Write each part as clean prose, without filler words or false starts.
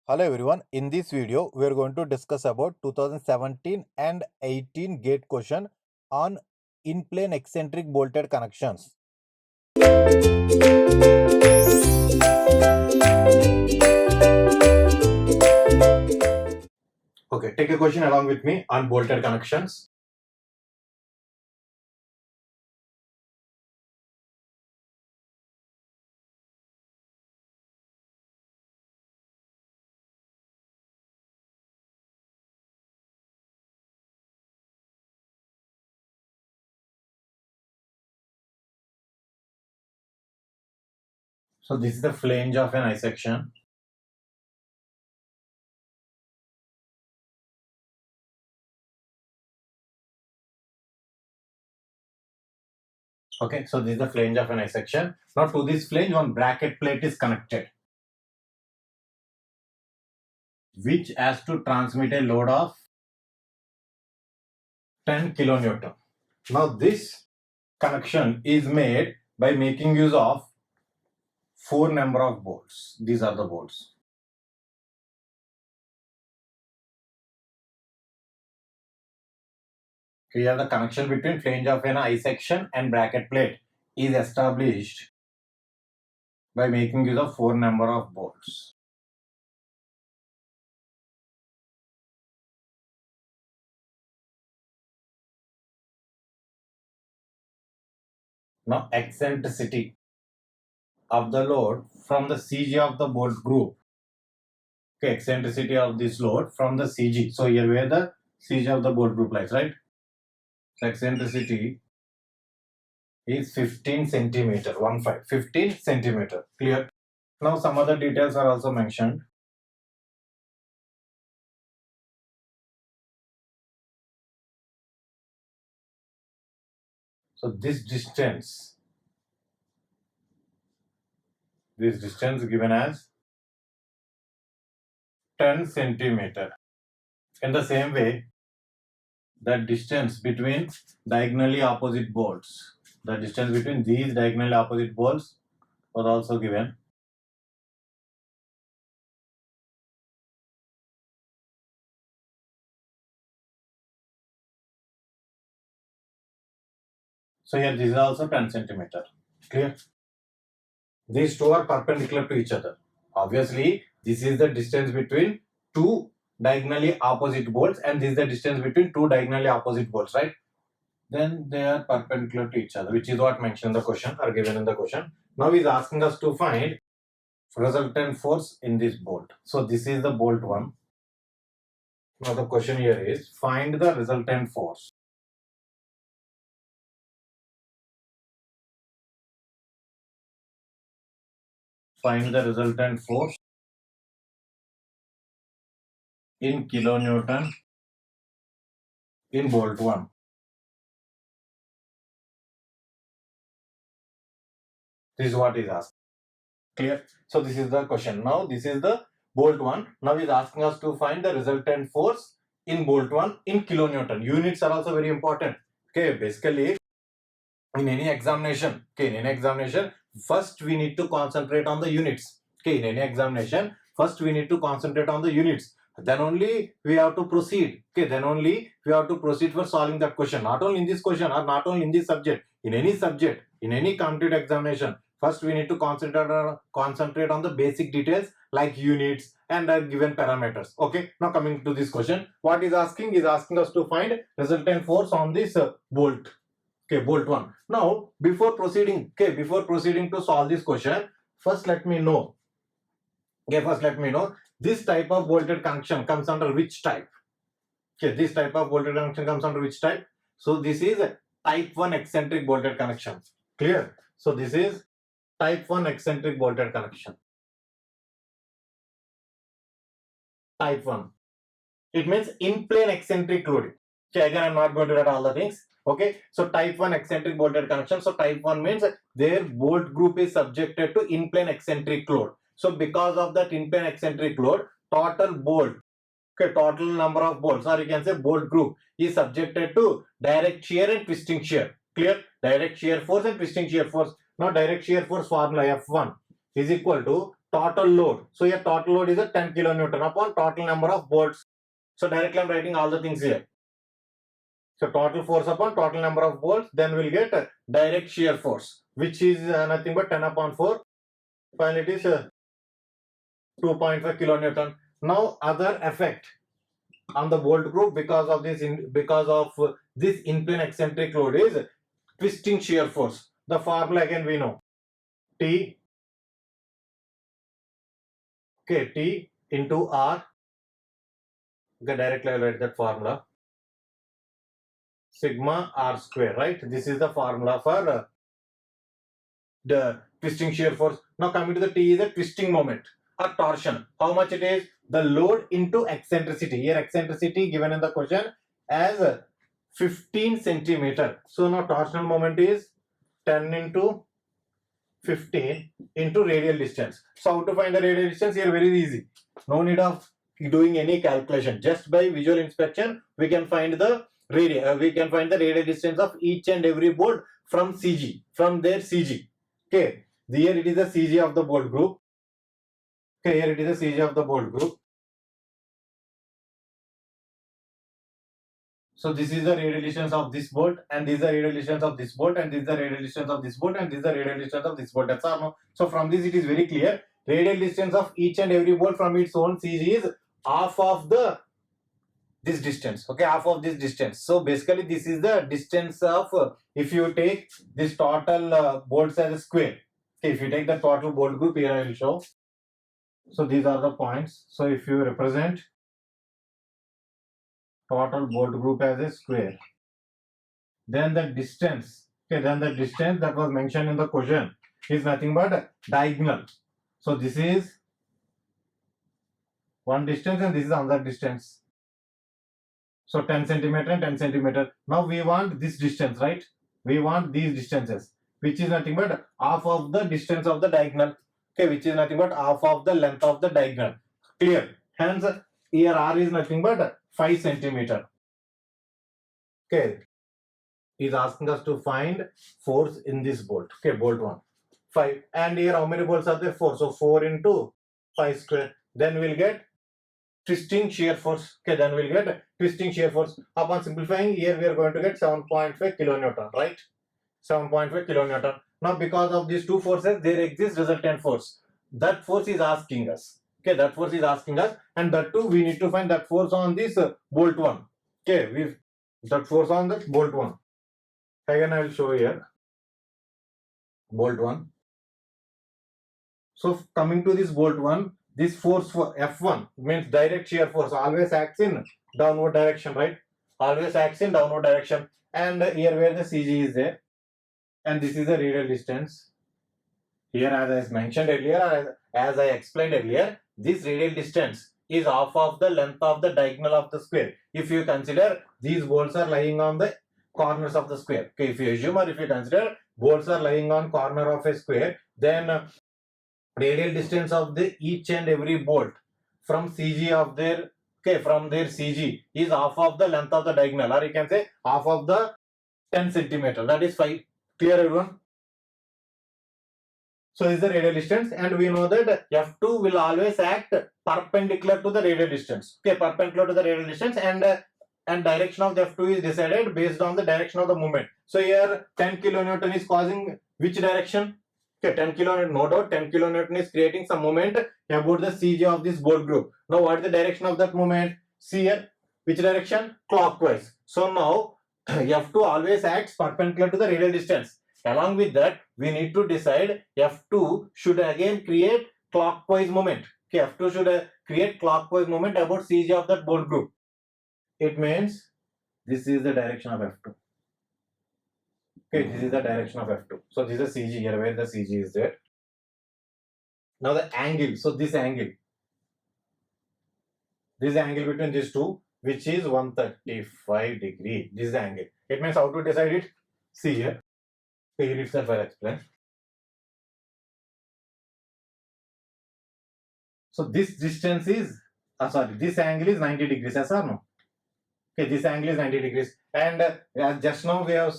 Hello everyone, in this video we are going to discuss about 2017 and 18 gate question on in-plane eccentric bolted connections. Okay, take a question along with me on bolted connections. So this is the flange of an I-section. Okay, so this is the flange of an I-section. Now to this flange one bracket plate is connected, which has to transmit a load of 10 kilonewton. Now this connection is made by making use of 4 number of bolts. These are the bolts. Here the connection between flange of an I-section and bracket plate is established by making use of 4 number of bolts. Now eccentricity of the load from the CG of the bolt group. Okay, eccentricity of this load from the CG. So here where the CG of the bolt group lies, right? So eccentricity is 15 centimeter, 15 centimeter. Clear? Now some other details are also mentioned. So this distance given as 10 centimeter. In the same way, the distance between diagonally opposite bolts, the distance between these diagonally opposite bolts was also given. So here this is also 10 centimeter. Clear? These two are perpendicular to each other. Obviously, this is the distance between two diagonally opposite bolts and this is the distance between two diagonally opposite bolts, right? Then they are perpendicular to each other, which is what mentioned in the question or given in the question. Now he is asking us to find resultant force in this bolt. So this is the bolt 1. Now the question here is find the resultant force. Find the resultant force in kilonewton in bolt 1. This is what is asked. Clear? So this is the question. Now this is the bolt 1. Now he is asking us to find the resultant force in bolt 1 in kilonewton. Units are also very important. Okay, basically in any examination, first we need to concentrate on the units. Okay, in any examination, first we need to concentrate on the units. Then only we have to proceed. Okay, then only we have to proceed for solving that question. Not only in this question or not only in this subject, in any subject, in any competitive examination, first we need to concentrate on the basic details like units and given parameters. Okay, now coming to this question, what is asking? Is asking us to find resultant force on this bolt. Okay, bolt 1. Now before proceeding to solve this question, first let me know this type of bolted connection comes under which type. Okay, this type of bolted connection comes under which type? So this is type 1 eccentric bolted connection. Clear? So this is type 1 eccentric bolted connection. Type 1. It means in plane eccentric loading. Okay, again I'm not going to write all the things. Okay, so type 1 eccentric bolted connection. So type 1 means their bolt group is subjected to in plane eccentric load. So because of that in plane eccentric load, total bolt, okay, total number of bolts, or you can say bolt group, is subjected to direct shear and twisting shear. Clear? Direct shear force and twisting shear force. Now direct shear force formula F1 is equal to total load. So your total load is a 10 kilonewton upon total number of bolts. So directly I'm writing all the things here. So total force upon total number of bolts, then we'll get direct shear force, which is nothing but 10 upon 4. Finally it is 2.5 kilonewton. Now other effect on the bolt group because of this in-plane eccentric load is twisting shear force. The formula again we know. T into R. Okay, directly I'll write that formula. Sigma R square, right? This is the formula for the twisting shear force. Now coming to the T is a twisting moment or torsion. How much it is? The load into eccentricity. Here eccentricity given in the question as 15 centimeter. So now torsional moment is 10 into 15 into radial distance. So how to find the radial distance? Here very easy. No need of doing any calculation. Just by visual inspection we can find the radial distance of each and every bolt from CG, from their CG. Okay, here it is the CG of the bolt group. Okay, here it is the CG of the bolt group. So this is the radial distance of this bolt, and this is the radial distance of this bolt, and this is the radial distance of this bolt, and this is the radial distance of this bolt. That's all. No? So from this it is very clear. Radial distance of each and every bolt from its own CG is half of this distance. Okay, half of this distance. So basically this is the distance of if you take this total bolts as a square. Okay, if you take the total bolt group, here I will show. So these are the points. So if you represent total bolt group as a square, then the distance, okay, then the distance that was mentioned in the question is nothing but diagonal. So this is one distance and this is another distance. So 10 centimeter and 10 centimeter. Now we want this distance, right? We want these distances, which is nothing but half of the distance of the diagonal. Okay, which is nothing but half of the length of the diagonal. Clear? Hence, here R is nothing but 5 centimeter. Okay, is asking us to find force in this bolt. Okay, bolt 1, 5. And here how many bolts are there? 4. So 4 into 5 square. Then we'll get twisting shear force. Okay, then we'll get twisting shear force. Upon simplifying, here we are going to get 7.5 kilonewton, right? 7.5 kilonewton. Now because of these two forces, there exists resultant force. That force is asking us. Okay, that force is asking us, and that too we need to find that force on this bolt 1. Okay, that force on the bolt 1. Again I will show here bolt 1. So coming to this bolt 1, this force for F1 means direct shear force always acts in downward direction, right? Always acts in downward direction. And here where the CG is there, and this is the radial distance. Here as I mentioned earlier, as I explained earlier, this radial distance is half of the length of the diagonal of the square. If you consider these bolts are lying on the corners of the square. Okay, if you assume or if you consider bolts are lying on corner of a square, then radial distance of the each and every bolt from CG of their from their CG is half of the length of the diagonal, or you can say half of the 10 centimeter. That is 5. Clear, everyone? So this is the radial distance, and we know that F2 will always act perpendicular to the radial distance. Okay, perpendicular to the radial distance, and direction of the F2 is decided based on the direction of the movement. So here 10 kilonewton is causing which direction? Okay, 10 kilonewton, no doubt 10 kilonewton is creating some moment about the CG of this bolt group. Now what is the direction of that moment? See here, which direction? Clockwise. So now F2 always acts perpendicular to the radial distance. Along with that, we need to decide F2 should again create clockwise moment. Okay, F2 should create clockwise moment about CG of that bolt group. It means this is the direction of F2. Okay, this is the direction of F2. So this is the CG here, where the CG is there. Now the angle. So this angle between these two, which is 135 degree. This is the angle. It means how to decide it? See here. Here itself I'll explain. So this distance is, this angle is 90 degrees, yes or no? Okay, this angle is 90 degrees. And just now we have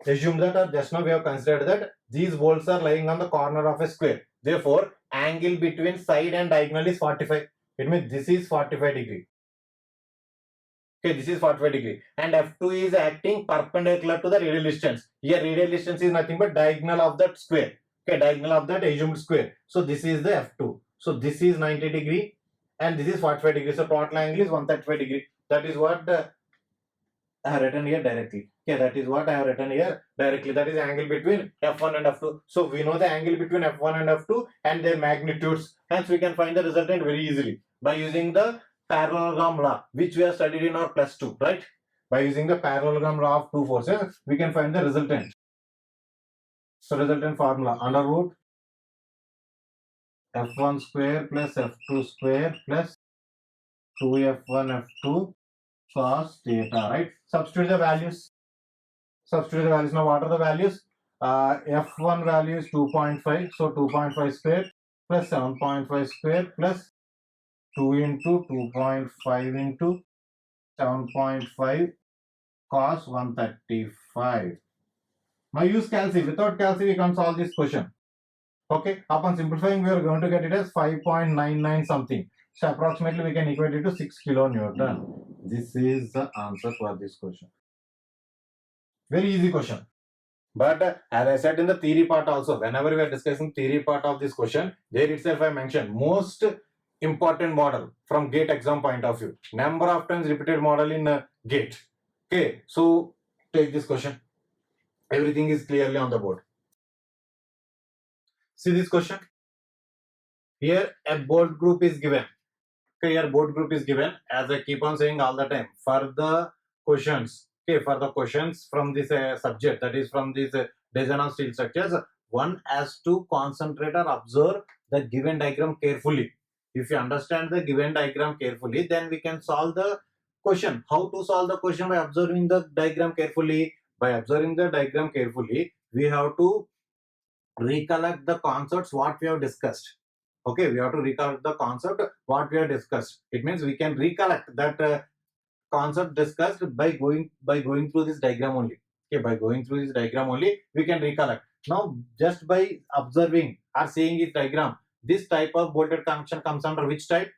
assumed that, or just now we have considered that these bolts are lying on the corner of a square. Therefore, angle between side and diagonal is 45. It means this is 45 degree. Okay, this is 45 degree. And F2 is acting perpendicular to the radial distance. Here, radial distance is nothing but diagonal of that square. Okay, diagonal of that assumed square. So, this is the F2. So, this is 90 degree and this is 45 degree. So, total angle is 135 degree. That is what I have written here directly. Okay, that is what I have written here directly. That is angle between F1 and F2. So we know the angle between F1 and F2 and their magnitudes. Hence we can find the resultant very easily by using the parallelogram law, which we have studied in our +2, right? By using the parallelogram law of two forces, we can find the resultant. So resultant formula under root F1 square plus F2 square plus 2F1 F2 cos theta, right? Substitute the values. Substitute the values. Now, what are the values? F1 value is 2.5. So, 2.5 square plus 7.5 square plus 2 into 2.5 into 7.5 cos 135. Now, use calci. Without calci, we can solve this question. Okay. Upon simplifying, we are going to get it as 5.99 something. So, approximately, we can equate it to 6 kilonewton. This is the answer for this question. Very easy question. But as I said in the theory part also, whenever we are discussing theory part of this question, there itself I mentioned most important model from GATE exam point of view. Number of times repeated model in GATE. Okay, so take this question. Everything is clearly on the board. See this question. Here a board group is given. Okay, here board group is given. As I keep on saying all the time, for the questions, okay, for the questions from this subject, that is from this design of steel structures, one has to concentrate or observe the given diagram carefully. If you understand the given diagram carefully, then we can solve the question. How to solve the question? By observing the diagram carefully. By observing the diagram carefully, we have to recollect the concepts what we have discussed. Okay, we have to recollect the concept what we have discussed. It means we can recollect that concept discussed by going through this diagram only. Okay, by going through this diagram only, we can recollect. Now, just by observing or seeing this diagram, this type of bolted connection comes under which type?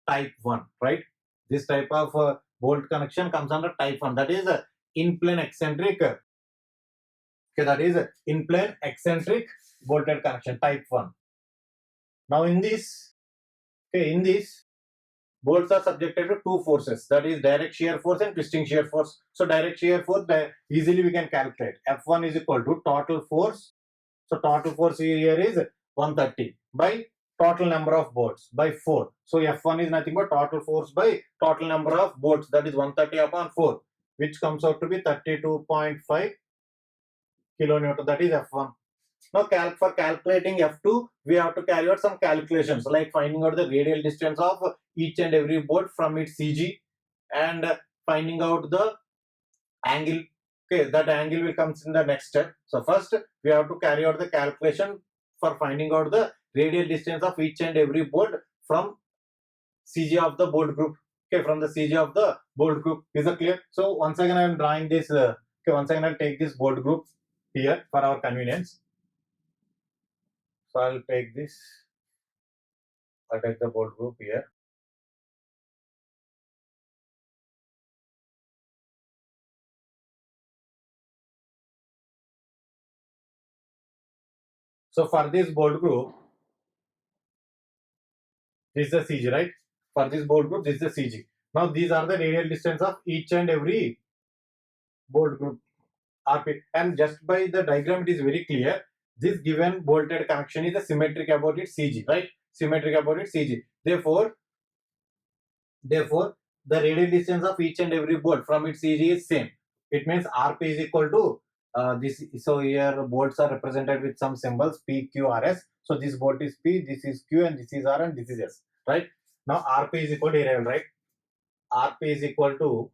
Type 1, right? This type of bolt connection comes under type 1. That is in plane eccentric. Okay, that is in plane eccentric bolted connection type 1. Now, in this, bolts are subjected to two forces, that is direct shear force and twisting shear force. So direct shear force, easily we can calculate. F1 is equal to total force. So total force here is 130 by total number of bolts by 4. So F1 is nothing but total force by total number of bolts, that is 130 upon 4, which comes out to be 32.5 kilonewton, that is F1. Now, for calculating F2, we have to carry out some calculations like finding out the radial distance of each and every bolt from its CG and finding out the angle. Okay, that angle will come in the next step. So, first we have to carry out the calculation for finding out the radial distance of each and every bolt from CG of the bolt group. Okay, from the CG of the bolt group. Is it clear? So, once again I am drawing this. Okay, once again I'll take this bolt group here for our convenience. So I'll take this. I'll take the bolt group here. So for this bolt group, this is the CG, right? For this bolt group, this is the CG. Now these are the radial distance of each and every bolt group RP. And just by the diagram, it is very clear. This given bolted connection is a symmetric about its CG, right? Symmetric about its CG. Therefore, the radial distance of each and every bolt from its CG is same. It means RP is equal to this. So here bolts are represented with some symbols P, Q, R, S. So this bolt is P, this is Q, and this is R, and this is S, right? Now RP is equal to here, right? RP is equal to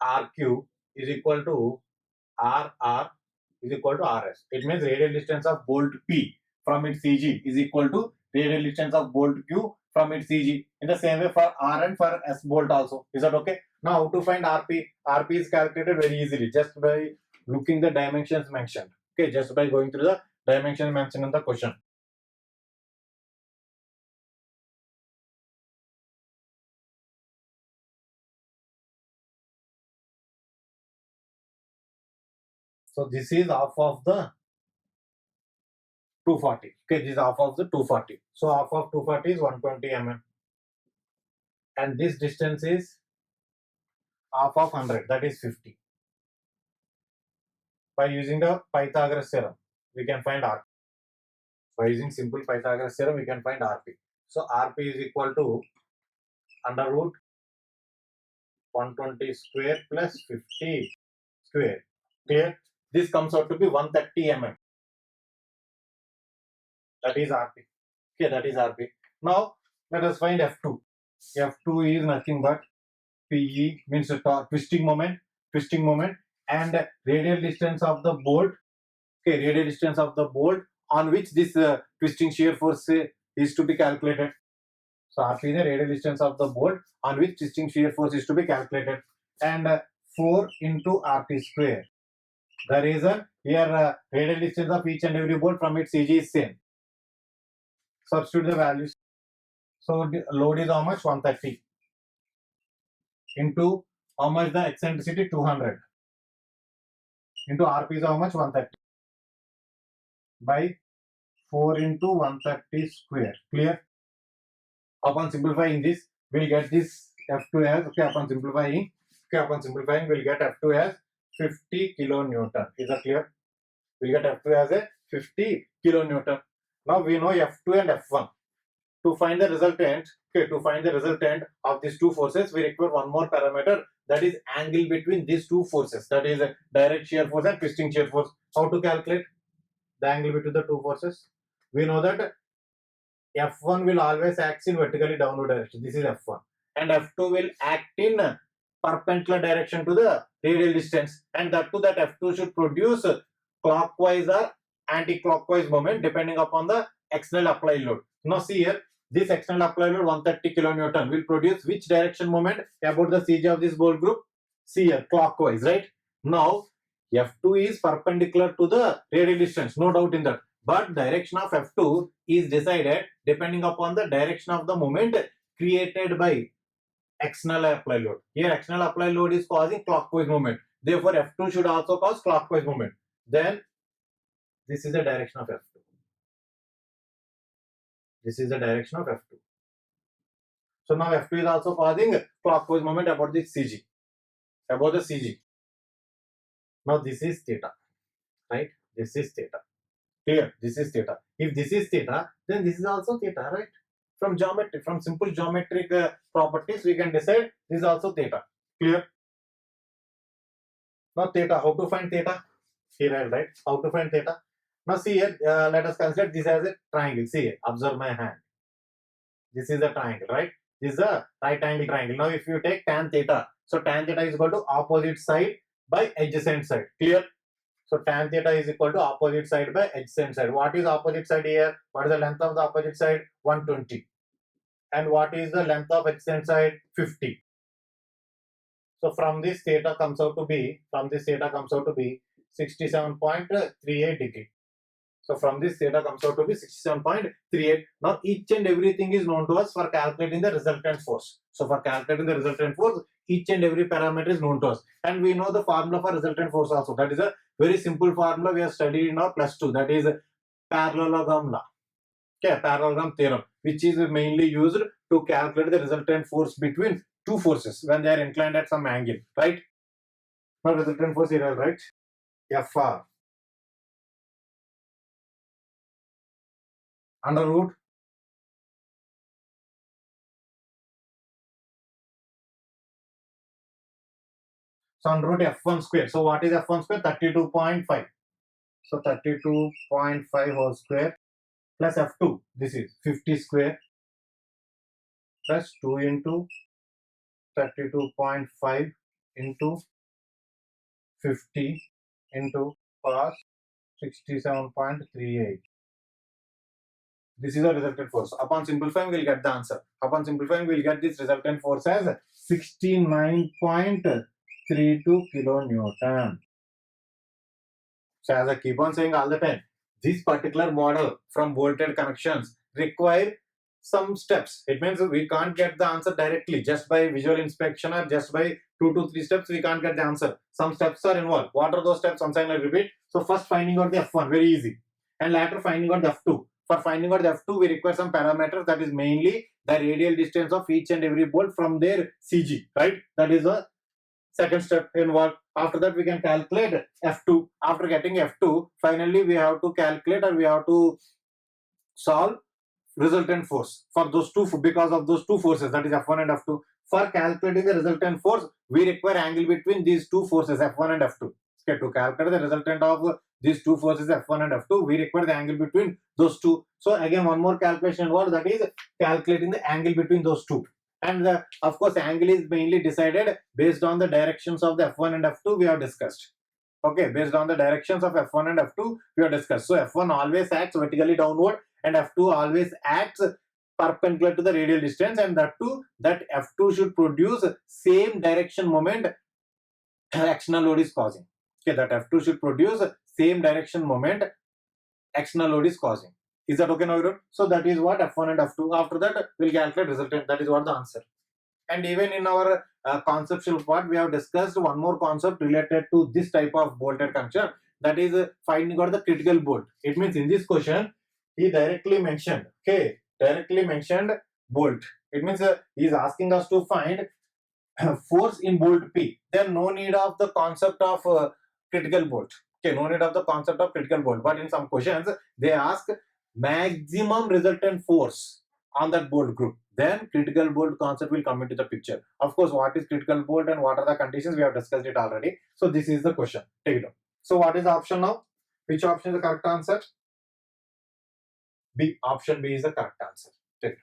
RQ is equal to RR is equal to RS. It means radial distance of bolt P from its CG is equal to radial distance of bolt Q from its CG. In the same way for R and for S bolt also. Is that okay? Now how to find RP? RP is calculated very easily just by looking the dimensions mentioned. Okay, just by going through the dimension mentioned in the question. So this is half of the 240. Okay, this is half of the 240. So half of 240 is 120 mm. And this distance is half of 100, that is 50. By using the Pythagoras theorem, we can find RP. By using simple Pythagoras theorem, we can find RP. So RP is equal to under root 120 square plus 50 square. Clear? This comes out to be 130 mm. That is RP. Okay, that is RP. Now let us find F2. F2 is nothing but PE, means twisting moment, and radial distance of the bolt. Okay, radial distance of the bolt on which this twisting shear force is to be calculated. So RP is the radial distance of the bolt on which twisting shear force is to be calculated, and 4 into RT square. The reason here radial distance of each and every bolt from its CG is same. Substitute the values. So the load is how much? 130 into how much? The eccentricity 200 into RP is how much? 130 by 4 into 130 square. Clear? Upon simplifying this, we'll get this F2 as, okay, upon simplifying we'll get F2 as 50 kilonewton. Is that clear? We'll get F2 as a 50 kilonewton. Now we know F2 and F1. To find the resultant, okay, to find the resultant of these two forces, we require one more parameter, that is angle between these two forces, that is direct shear force and twisting shear force. How to calculate the angle between the two forces? We know that F1 will always act in vertically downward direction. This is F1. And F2 will act in perpendicular direction to the radial distance. And that too, that F2 should produce clockwise or anti-clockwise moment depending upon the external applied load. Now see here, this external applied load 130 kilonewton will produce which direction moment about the CG of this bolt group? See here, clockwise, right? Now F2 is perpendicular to the radial distance, no doubt in that. But direction of F2 is decided depending upon the direction of the moment created by external applied load. Here external applied load is causing clockwise moment. Therefore F2 should also cause clockwise moment. Then this is the direction of F2. This is the direction of F2. So now F2 is also causing clockwise moment about the CG. About the CG. Now this is theta. Right? This is theta. Clear? This is theta. If this is theta, then this is also theta, right? From geometry, from simple geometric properties, we can decide this is also theta. Clear? Now theta, how to find theta? Here I write how to find theta. Now see here, let us consider this as a triangle. See here, observe my hand. This is a triangle, right? This is a right angle triangle. Now if you take tan theta, so tan theta is equal to opposite side by adjacent side. Clear? So tan theta is equal to opposite side by adjacent side. What is opposite side here? What is the length of the opposite side? 120. And what is the length of adjacent side? 50. So from this theta comes out to be, 67.38 degree. So from this theta comes out to be 67.38. Now each and everything is known to us for calculating the resultant force. So for calculating the resultant force, each and every parameter is known to us. And we know the formula for resultant force also. That is a very simple formula we have studied in our +2. That is parallelogram law. Okay, parallelogram theorem, which is mainly used to calculate the resultant force between two forces when they are inclined at some angle, right? Now resultant force here, right? FR under root under root F1 square. So what is F1 square? 32.5. So 32.5 whole square plus F2. This is 50 square plus 2 into 32.5 into 50 into cos 67.38. This is the resultant force. Upon simplifying, we'll get the answer. Upon simplifying, we'll get this resultant force as 69.32 kilonewton. So as I keep on saying all the time, this particular model from bolted connections require some steps. It means we can't get the answer directly just by visual inspection or just by 2 to 3 steps. We can't get the answer. Some steps are involved. What are those steps? Once I repeat. So first finding out the F1, very easy, and later finding out the F2. For finding out the F2, we require some parameters, that is mainly the radial distance of each and every bolt from their CG, right? That is a second step involved. After that, we can calculate F2. After getting F2, finally we have to calculate, or we have to solve resultant force for those two, because of those two forces, that is F1 and F2. For calculating the resultant force, we require angle between these two forces, F1 and F2. Okay, to calculate the resultant of these two forces, F1 and F2, we require the angle between those two. So again, one more calculation involved, that is calculating the angle between those two. And of course, angle is mainly decided based on the directions of the F1 and F2 we have discussed. Okay, based on the directions of F1 and F2 we have discussed. So F1 always acts vertically downward, and F2 always acts perpendicular to the radial distance, and that F2 should produce same direction moment external load is causing. Okay, that F2 should produce same direction moment external load is causing. Is that okay now, everyone? So that is what F1 and F2. After that, we'll calculate resultant. That is what the answer. And even in our conceptual part, we have discussed one more concept related to this type of bolted connection, that is finding out the critical bolt. It means in this question, he directly mentioned, bolt. It means he is asking us to find force in bolt P. Then no need of the concept of critical bolt. Okay, no need of the concept of critical bolt. But in some questions, they ask maximum resultant force on that bolt group. Then critical bolt concept will come into the picture. Of course, what is critical bolt and what are the conditions? We have discussed it already. So this is the question. Take it down. So what is the option now? Which option is the correct answer? B. Option B is the correct answer. Take it.